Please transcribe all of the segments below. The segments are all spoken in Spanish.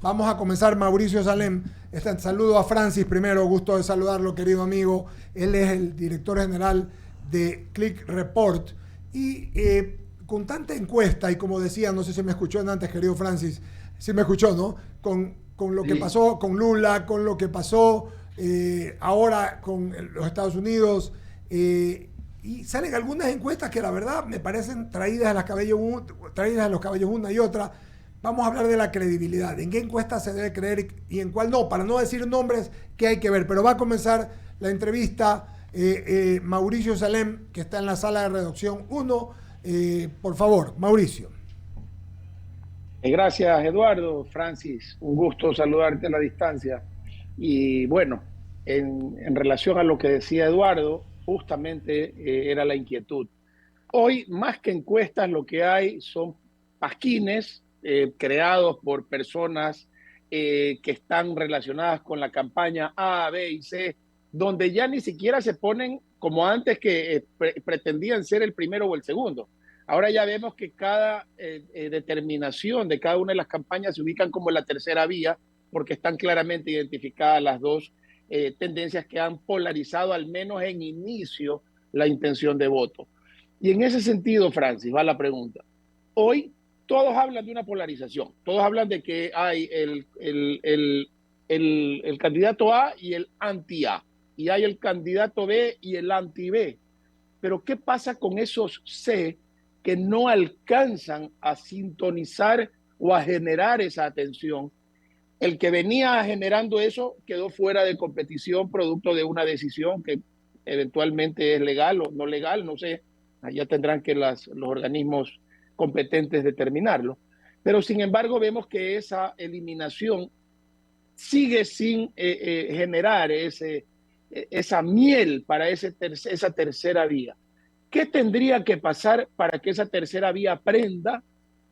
Vamos a comenzar, Mauricio Salem. Saludo a Francis primero, gusto de saludarlo, querido amigo. Él es el director general de Click Report. Y con tanta encuesta, y como decía, no sé si me escuchó antes, querido Francis, sí me escuchó, ¿no? Con lo que Sí, pasó con Lula, con lo que pasó ahora con los Estados Unidos. Y salen algunas encuestas que la verdad me parecen traídas a los cabellos una y otra. Vamos a hablar de la credibilidad. ¿En qué encuesta se debe creer y en cuál no? Para no decir nombres que hay que ver. Pero va a comenzar la entrevista Mauricio Salem, que está en la sala de redacción 1. Por favor, Mauricio. gracias Eduardo, Francis, un gusto saludarte a la distancia. Y bueno, en relación a lo que decía Eduardo, justamente era la inquietud. Hoy, más que encuestas, lo que hay son pasquines creados por personas que están relacionadas con la campaña A, B y C, donde ya ni siquiera se ponen como antes que pretendían ser el primero o el segundo. Ahora ya vemos que cada determinación de cada una de las campañas se ubican como la tercera vía, porque están claramente identificadas las dos tendencias que han polarizado, al menos en inicio, la intención de voto. Y en ese sentido, Francis, va la pregunta. Hoy todos hablan de una polarización, todos hablan de que hay el candidato A y el anti-A, y hay el candidato B y el anti-B. Pero ¿qué pasa con esos C que no alcanzan a sintonizar o a generar esa atención? El que venía generando eso quedó fuera de competición producto de una decisión que eventualmente es legal o no legal, no sé, allá tendrán que los organismos competentes determinarlo. Pero sin embargo vemos que esa eliminación sigue sin generar esa miel para esa tercera vía. ¿Qué tendría que pasar para que esa tercera vía prenda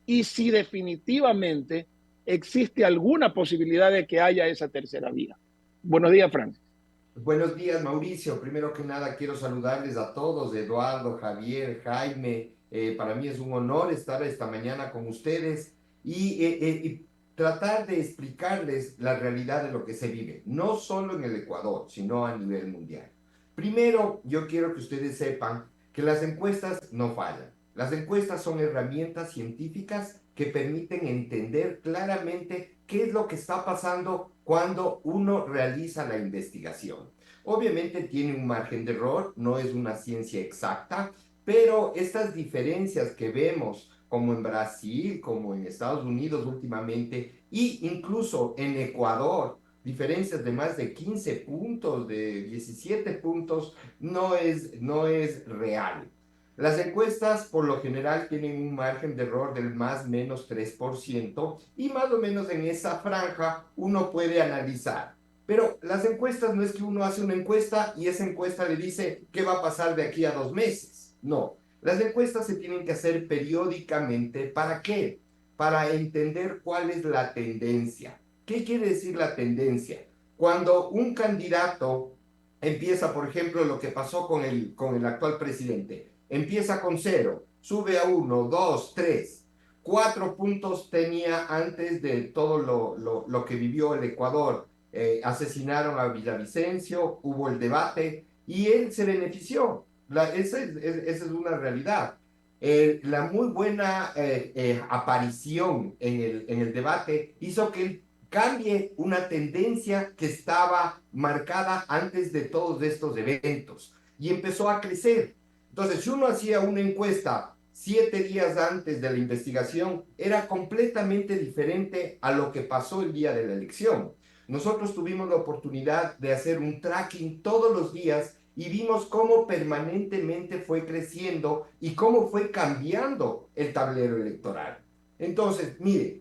y si definitivamente existe alguna posibilidad de que haya esa tercera vía? Buenos días, Francis. Buenos días, Mauricio. Primero que nada, quiero saludarles a todos, Eduardo, Javier, Jaime. Para mí es un honor estar esta mañana con ustedes y tratar de explicarles la realidad de lo que se vive, no solo en el Ecuador, sino a nivel mundial. Primero, yo quiero que ustedes sepan que las encuestas no fallan. Las encuestas son herramientas científicas que permiten entender claramente qué es lo que está pasando cuando uno realiza la investigación. Obviamente tiene un margen de error, no es una ciencia exacta, pero estas diferencias que vemos como en Brasil, como en Estados Unidos últimamente, e incluso en Ecuador, diferencias de más de 15 puntos, de 17 puntos, no es real. Las encuestas por lo general tienen un margen de error del más o menos 3% y más o menos en esa franja uno puede analizar. Pero las encuestas no es que uno hace una encuesta y esa encuesta le dice qué va a pasar de aquí a 2 meses. No, las encuestas se tienen que hacer periódicamente. ¿Para qué? Para entender cuál es la tendencia. ¿Qué quiere decir la tendencia? Cuando un candidato empieza, por ejemplo, lo que pasó con el actual presidente, empieza con 0, sube a 1, 2, 3, 4 puntos tenía antes de todo lo que vivió el Ecuador. Asesinaron a Villavicencio, hubo el debate y él se benefició. Esa es una realidad. La muy buena aparición en el debate hizo que él cambie una tendencia que estaba marcada antes de todos estos eventos y empezó a crecer. Entonces, si uno hacía una encuesta 7 días antes de la investigación, era completamente diferente a lo que pasó el día de la elección. Nosotros tuvimos la oportunidad de hacer un tracking todos los días y vimos cómo permanentemente fue creciendo y cómo fue cambiando el tablero electoral. Entonces, mire,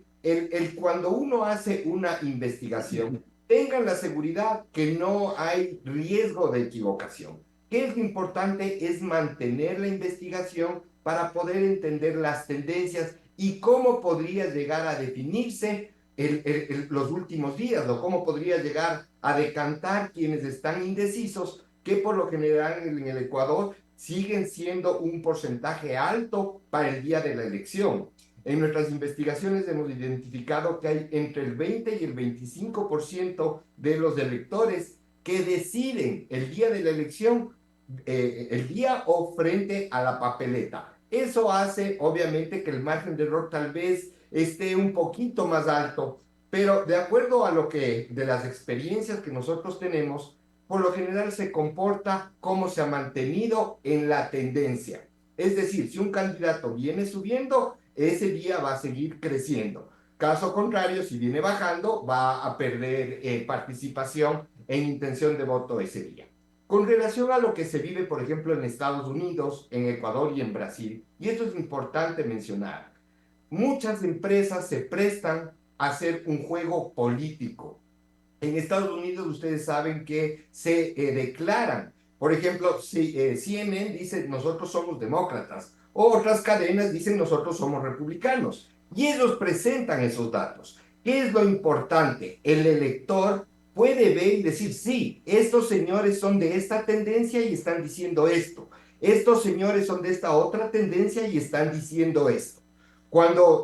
cuando uno hace una investigación, tengan la seguridad que no hay riesgo de equivocación. ¿Qué es lo importante? Es mantener la investigación para poder entender las tendencias y cómo podría llegar a definirse los últimos días o cómo podría llegar a decantar quienes están indecisos, que por lo general en el Ecuador siguen siendo un porcentaje alto para el día de la elección. En nuestras investigaciones hemos identificado que hay entre el 20 y el 25% de los electores que deciden el día de la elección, el día o frente a la papeleta. Eso hace, obviamente, que el margen de error tal vez esté un poquito más alto, pero de acuerdo a lo que, de las experiencias que nosotros tenemos, por lo general se comporta como se ha mantenido en la tendencia. Es decir, si un candidato viene subiendo, ese día va a seguir creciendo. Caso contrario, si viene bajando, va a perder participación en intención de voto ese día. Con relación a lo que se vive, por ejemplo, en Estados Unidos, en Ecuador y en Brasil, y esto es importante mencionar, muchas empresas se prestan a hacer un juego político. En Estados Unidos ustedes saben que se declaran, por ejemplo, si, CNN dice nosotros somos demócratas, o otras cadenas dicen nosotros somos republicanos, y ellos presentan esos datos. ¿Qué es lo importante? El elector puede ver y decir, sí, estos señores son de esta tendencia y están diciendo esto, estos señores son de esta otra tendencia y están diciendo esto. Cuando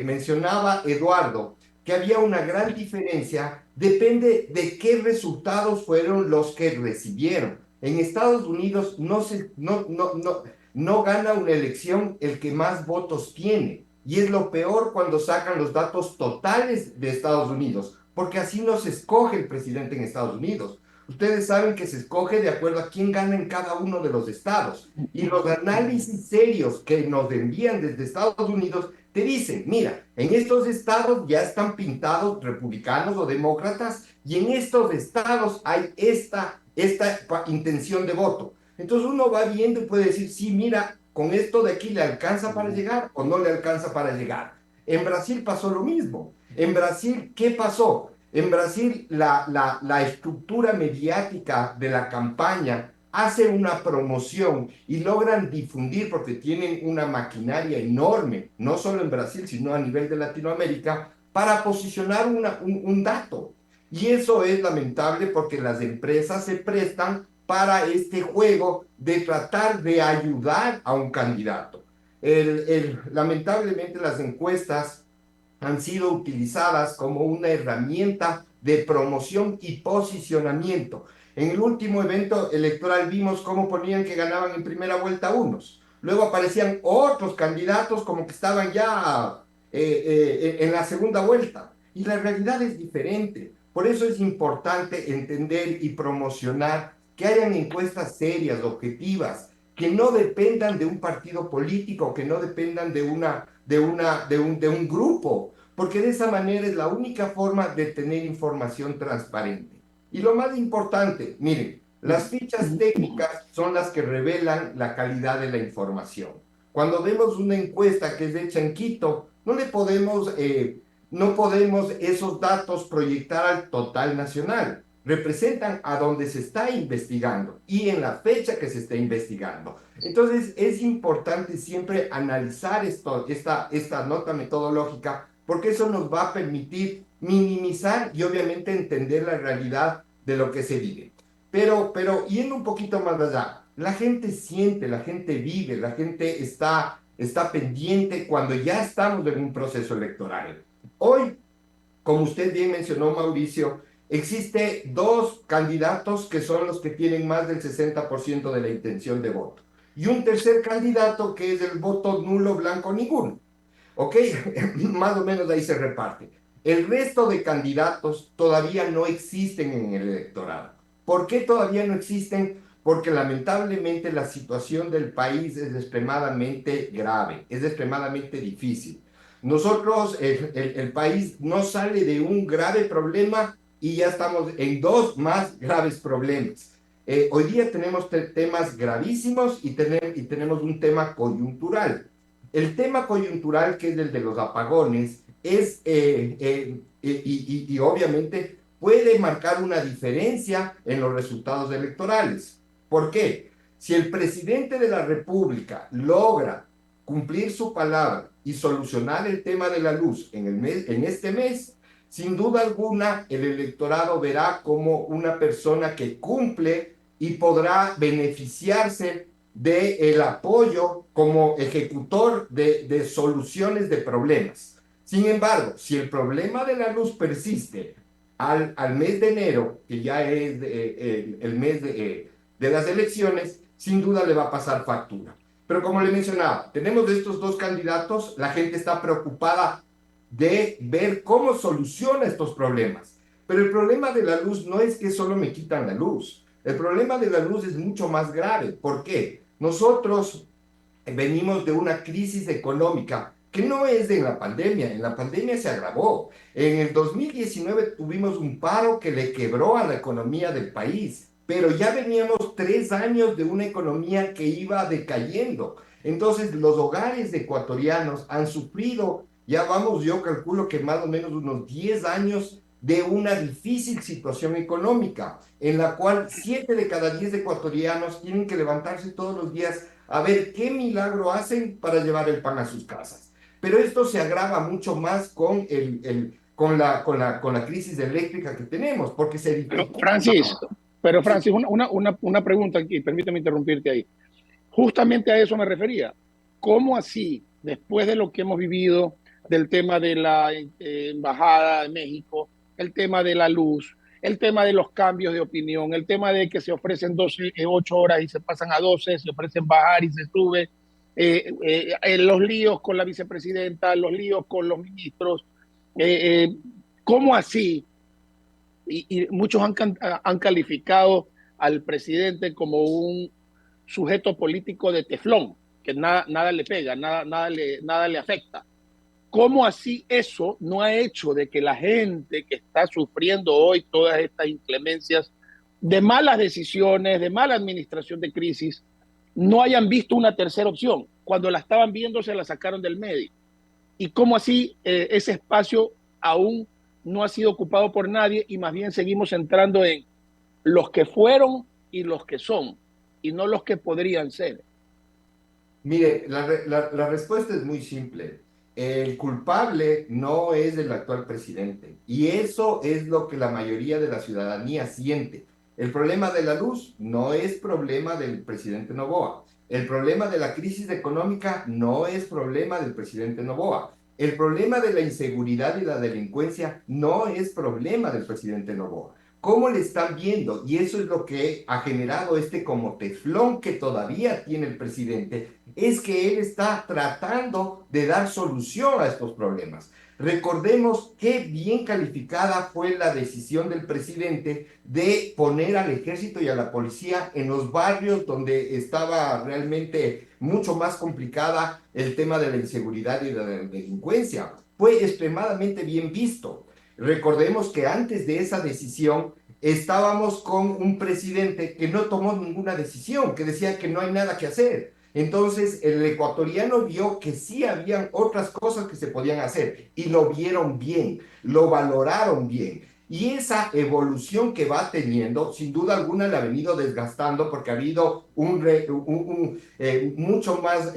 mencionaba Eduardo que había una gran diferencia, depende de qué resultados fueron los que recibieron. En Estados Unidos no gana una elección el que más votos tiene. Y es lo peor cuando sacan los datos totales de Estados Unidos, porque así no se escoge el presidente en Estados Unidos. Ustedes saben que se escoge de acuerdo a quién gana en cada uno de los estados. Y los análisis serios que nos envían desde Estados Unidos te dicen, mira, en estos estados ya están pintados republicanos o demócratas y en estos estados hay esta intención de voto. Entonces uno va viendo y puede decir, sí, mira, con esto de aquí le alcanza para llegar o no le alcanza para llegar. En Brasil pasó lo mismo. En Brasil, ¿qué pasó? En Brasil, la estructura mediática de la campaña hace una promoción y logran difundir porque tienen una maquinaria enorme, no solo en Brasil, sino a nivel de Latinoamérica, para posicionar un dato. Y eso es lamentable porque las empresas se prestan para este juego de tratar de ayudar a un candidato. Lamentablemente las encuestas han sido utilizadas como una herramienta de promoción y posicionamiento. En el último evento electoral vimos cómo ponían que ganaban en primera vuelta unos. Luego aparecían otros candidatos como que estaban ya en la segunda vuelta. Y la realidad es diferente. Por eso es importante entender y promocionar que hayan encuestas serias, objetivas, que no dependan de un partido político, que no dependan de un grupo, porque de esa manera es la única forma de tener información transparente. Y lo más importante, miren, las fichas técnicas son las que revelan la calidad de la información. Cuando vemos una encuesta que es hecha en Quito, no podemos esos datos proyectar al total nacional. Representan a donde se está investigando y en la fecha que se está investigando. Entonces es importante siempre analizar esta nota metodológica porque eso nos va a permitir minimizar y obviamente entender la realidad de lo que se vive. Pero yendo un poquito más allá, la gente siente, la gente vive, la gente está pendiente cuando ya estamos en un proceso electoral. Hoy, como usted bien mencionó, Mauricio, existe dos candidatos que son los que tienen más del 60% de la intención de voto. Y un tercer candidato que es el voto nulo, blanco, ninguno. ¿Ok? Más o menos ahí se reparte. El resto de candidatos todavía no existen en el electorado. ¿Por qué todavía no existen? Porque lamentablemente la situación del país es extremadamente grave, es extremadamente difícil. Nosotros, el país no sale de un grave problema y ya estamos en dos más graves problemas. Hoy día tenemos temas gravísimos y tenemos un tema coyuntural. El tema coyuntural, que es el de los apagones, y obviamente puede marcar una diferencia en los resultados electorales. ¿Por qué? Si el presidente de la República logra cumplir su palabra y solucionar el tema de la luz en este mes, sin duda alguna el electorado verá como una persona que cumple y podrá beneficiarse del apoyo como ejecutor de soluciones de problemas. Sin embargo, si el problema de la luz persiste al mes de enero, que ya es el mes de las elecciones, sin duda le va a pasar factura. Pero como le mencionaba, tenemos de estos dos candidatos, la gente está preocupada de ver cómo soluciona estos problemas. Pero el problema de la luz no es que solo me quitan la luz. El problema de la luz es mucho más grave. ¿Por qué? Nosotros venimos de una crisis económica que no es de la pandemia. En la pandemia se agravó. En el 2019 tuvimos un paro que le quebró a la economía del país, pero ya veníamos 3 años de una economía que iba decayendo. Entonces los hogares ecuatorianos han sufrido, ya vamos, yo calculo que más o menos unos 10 años de una difícil situación económica, en la cual 7 de cada 10 ecuatorianos tienen que levantarse todos los días a ver qué milagro hacen para llevar el pan a sus casas. Pero esto se agrava mucho más con la crisis eléctrica que tenemos, porque se dificulta. Pero Francis, una pregunta aquí, permíteme interrumpirte ahí. Justamente a eso me refería. ¿Cómo así, después de lo que hemos vivido, del tema de la Embajada de México, el tema de la luz, el tema de los cambios de opinión, el tema de que se ofrecen 8 horas y se pasan a 12, se ofrecen bajar y se sube, los líos con la vicepresidenta, los líos con los ministros, ¿cómo así? Y muchos han calificado al presidente como un sujeto político de teflón, que nada le pega, nada le afecta. ¿Cómo así eso no ha hecho de que la gente que está sufriendo hoy todas estas inclemencias de malas decisiones, de mala administración de crisis, no hayan visto una tercera opción? Cuando la estaban viendo se la sacaron del medio. ¿Y cómo así ese espacio aún no ha sido ocupado por nadie y más bien seguimos entrando en los que fueron y los que son, y no los que podrían ser? Mire, la respuesta es muy simple. El culpable no es el actual presidente, y eso es lo que la mayoría de la ciudadanía siente. El problema de la luz no es problema del presidente Noboa. El problema de la crisis económica no es problema del presidente Noboa. El problema de la inseguridad y la delincuencia no es problema del presidente Noboa. ¿Cómo le están viendo? Y eso es lo que ha generado este como teflón que todavía tiene el presidente, es que él está tratando de dar solución a estos problemas. Recordemos qué bien calificada fue la decisión del presidente de poner al ejército y a la policía en los barrios donde estaba realmente mucho más complicada el tema de la inseguridad y de la delincuencia. Fue extremadamente bien visto. Recordemos que antes de esa decisión estábamos con un presidente que no tomó ninguna decisión, que decía que no hay nada que hacer. Entonces el ecuatoriano vio que sí habían otras cosas que se podían hacer y lo vieron bien, lo valoraron bien. Y esa evolución que va teniendo, sin duda alguna la ha venido desgastando porque ha habido mucho más,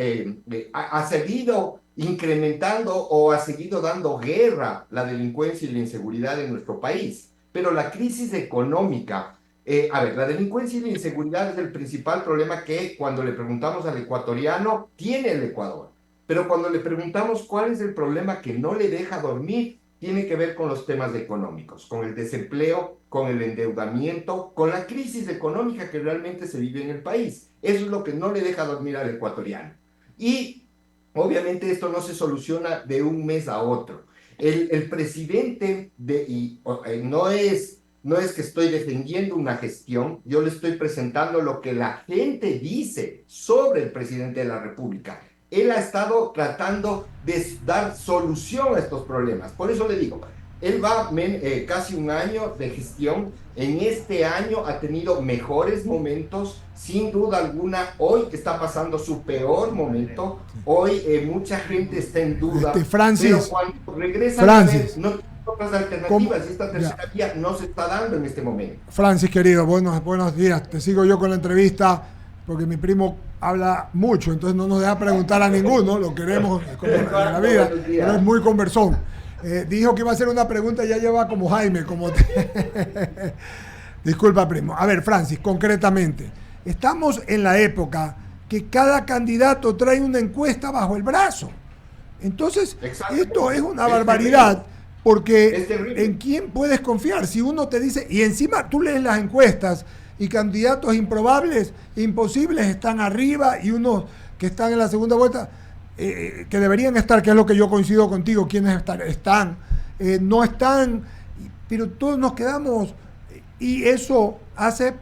ha seguido incrementando o ha seguido dando guerra la delincuencia y la inseguridad en nuestro país. Pero la crisis económica, la delincuencia y la inseguridad es el principal problema que cuando le preguntamos al ecuatoriano tiene el Ecuador. Pero cuando le preguntamos cuál es el problema que no le deja dormir, tiene que ver con los temas económicos, con el desempleo, con el endeudamiento, con la crisis económica que realmente se vive en el país. Eso es lo que no le deja dormir al ecuatoriano. Y obviamente esto no se soluciona de un mes a otro. El presidente, no es que estoy defendiendo una gestión, yo le estoy presentando lo que la gente dice sobre el presidente de la República. Él ha estado tratando de dar solución a estos problemas. Por eso le digo, él va casi un año de gestión. En este año ha tenido mejores momentos, sin duda alguna. Hoy está pasando su peor momento. Hoy mucha gente está en duda. Francis, pero cuando regresa a ver, no tiene otras alternativas. Esta tercera vía no se está dando en este momento. Francis, querido, buenos días. Te sigo yo con la entrevista porque mi primo habla mucho, entonces no nos deja preguntar a ninguno, lo queremos como en la vida, pero es muy conversón. Dijo que iba a hacer una pregunta y ya lleva como Jaime, Disculpa, primo. A ver, Francis, concretamente, estamos en la época que cada candidato trae una encuesta bajo el brazo. Entonces, esto es una barbaridad, porque ¿en quién puedes confiar? Si uno te dice, y encima tú lees las encuestas y candidatos improbables, imposibles están arriba y unos que están en la segunda vuelta, que deberían estar, que es lo que yo coincido contigo, quienes están, no están, pero todos nos quedamos, y eso hace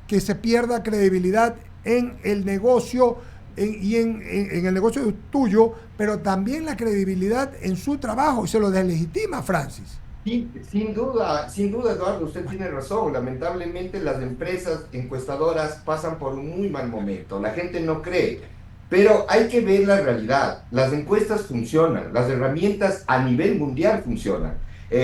que se pierda credibilidad en el negocio y en el negocio tuyo, pero también la credibilidad en su trabajo, y se lo deslegitima, Francis. Sí, sin duda, Eduardo, usted tiene razón. Lamentablemente las empresas encuestadoras pasan por un muy mal momento. La gente no cree, pero hay que ver la realidad. Las encuestas funcionan, las herramientas a nivel mundial funcionan.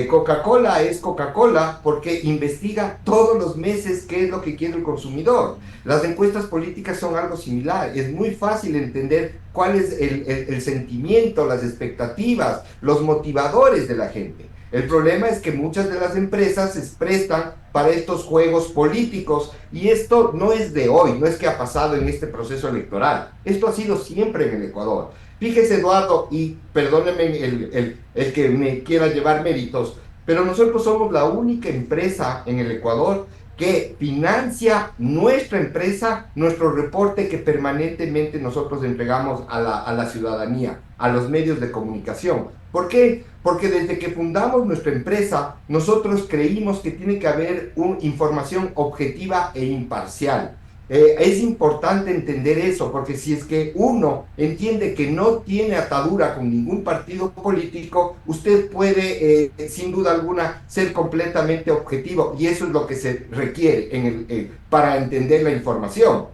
Coca-Cola es Coca-Cola porque investiga todos los meses qué es lo que quiere el consumidor. Las encuestas políticas son algo similar. Es muy fácil entender cuál es el sentimiento, las expectativas, los motivadores de la gente. El problema es que muchas de las empresas se prestan para estos juegos políticos, y esto no es de hoy, no es que ha pasado en este proceso electoral. Esto ha sido siempre en el Ecuador. Fíjese, Eduardo, y perdóneme el que me quiera llevar méritos, pero nosotros somos la única empresa en el Ecuador que financia nuestra empresa, nuestro reporte que permanentemente nosotros entregamos a la ciudadanía, a los medios de comunicación. ¿Por qué? Porque desde que fundamos nuestra empresa, nosotros creímos que tiene que haber una información objetiva e imparcial. Es importante entender eso, porque si es que uno entiende que no tiene atadura con ningún partido político, usted puede, sin duda alguna, ser completamente objetivo, y eso es lo que se requiere para entender la información.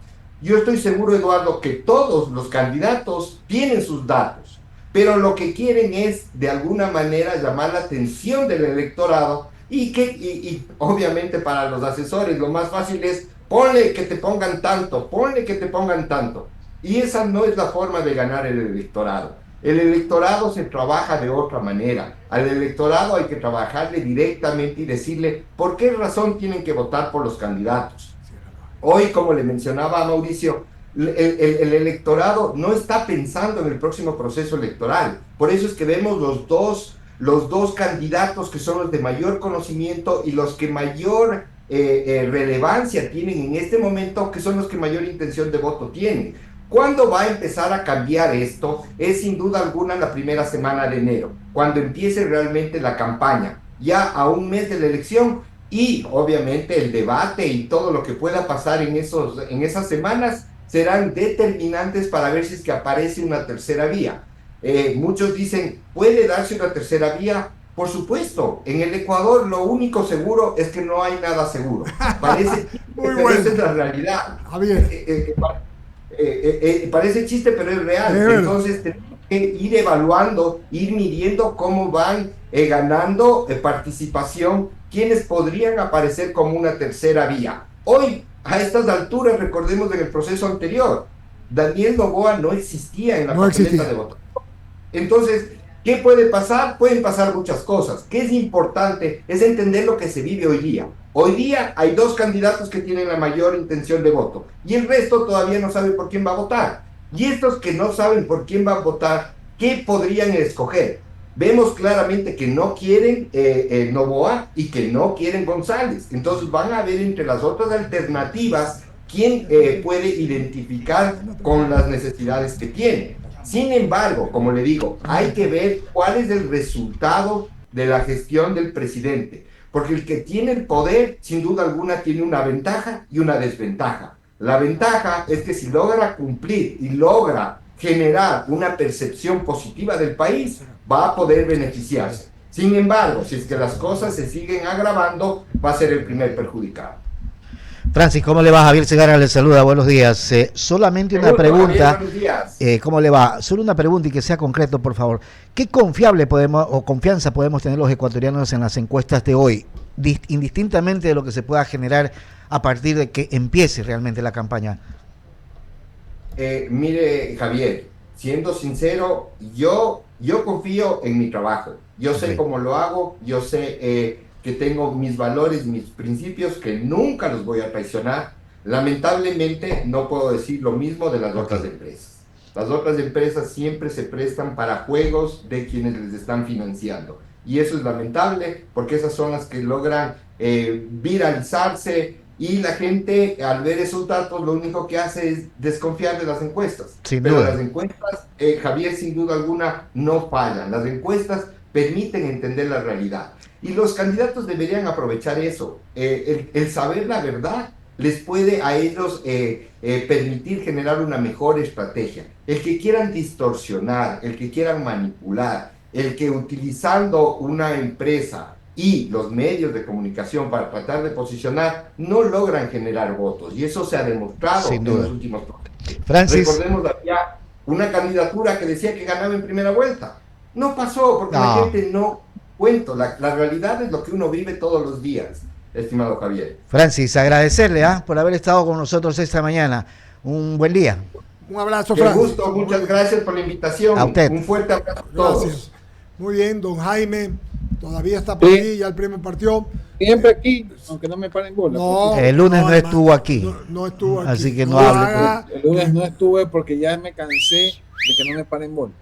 Yo estoy seguro, Eduardo, que todos los candidatos tienen sus datos, pero lo que quieren es, de alguna manera, llamar la atención del electorado, y obviamente para los asesores lo más fácil es: ponle que te pongan tanto, ponle que te pongan tanto. Y esa no es la forma de ganar el electorado. El electorado se trabaja de otra manera. Al electorado hay que trabajarle directamente y decirle por qué razón tienen que votar por los candidatos. Hoy, como le mencionaba a Mauricio, el electorado no está pensando en el próximo proceso electoral. Por eso es que vemos los dos candidatos que son los de mayor conocimiento y los que mayor relevancia tienen en este momento, que son los que mayor intención de voto tienen. ¿Cuándo va a empezar a cambiar esto? Es sin duda alguna la primera semana de enero, cuando empiece realmente la campaña, ya a un mes de la elección, y obviamente el debate y todo lo que pueda pasar en esas semanas serán determinantes para ver si es que aparece una tercera vía. Muchos dicen, ¿puede darse una tercera vía? Por supuesto, en el Ecuador lo único seguro es que no hay nada seguro. Parece chiste, pero esa es la realidad. Parece chiste, pero es real. Entonces tenemos que ir evaluando, ir midiendo cómo van ganando participación, quienes podrían aparecer como una tercera vía. Hoy, a estas alturas, recordemos en el proceso anterior, Daniel Noboa no existía en la papeleta de votación. Entonces, ¿qué puede pasar? Pueden pasar muchas cosas. ¿Qué es importante? Es entender lo que se vive hoy día. Hoy día hay dos candidatos que tienen la mayor intención de voto, y el resto todavía no sabe por quién va a votar. Y estos que no saben por quién va a votar, ¿qué podrían escoger? Vemos claramente que no quieren Noboa y que no quieren González. Entonces van a ver entre las otras alternativas quién puede identificar con las necesidades que tiene. Sin embargo, como le digo, hay que ver cuál es el resultado de la gestión del presidente, porque el que tiene el poder, sin duda alguna, tiene una ventaja y una desventaja. La ventaja es que si logra cumplir y logra generar una percepción positiva del país, va a poder beneficiarse. Sin embargo, si es que las cosas se siguen agravando, va a ser el primer perjudicado. Francis, ¿cómo le va? Javier Segarra le saluda, buenos días. Solamente una pregunta. Javier, ¿cómo le va? Solo una pregunta y que sea concreto, por favor. ¿Qué confiable confianza podemos tener los ecuatorianos en las encuestas de hoy, indistintamente de lo que se pueda generar a partir de que empiece realmente la campaña? Mire, Javier, siendo sincero, yo confío en mi trabajo. Yo sé cómo lo hago, yo sé que tengo mis valores, mis principios, que nunca los voy a traicionar. Lamentablemente no puedo decir lo mismo de las otras empresas. Las otras empresas siempre se prestan para juegos de quienes les están financiando. Y eso es lamentable porque esas son las que logran viralizarse, y la gente al ver esos datos lo único que hace es desconfiar de las encuestas. Pero las encuestas, Javier, sin duda alguna no fallan. Las encuestas permiten entender la realidad. Y los candidatos deberían aprovechar eso. El saber la verdad les puede a ellos permitir generar una mejor estrategia. El que quieran distorsionar, el que quieran manipular, el que utilizando una empresa y los medios de comunicación para tratar de posicionar, no logran generar votos. Y eso se ha demostrado en los últimos procesos. Francis. Recordemos ya una candidatura que decía que ganaba en primera vuelta. No pasó porque la gente no cuenta. La realidad es lo que uno vive todos los días, estimado Javier. Francis, agradecerle por haber estado con nosotros esta mañana. Un buen día. Un abrazo, Francis. Qué gusto, muchas gracias por la invitación. A usted. Un fuerte abrazo a todos. Gracias. Muy bien, don Jaime, todavía está por ahí, ya el premio partió. Siempre aquí, aunque no me paren bola. No, el lunes no estuvo aquí. No estuvo aquí. Así que no hable. El lunes no estuve porque ya me cansé de que no me paren bola.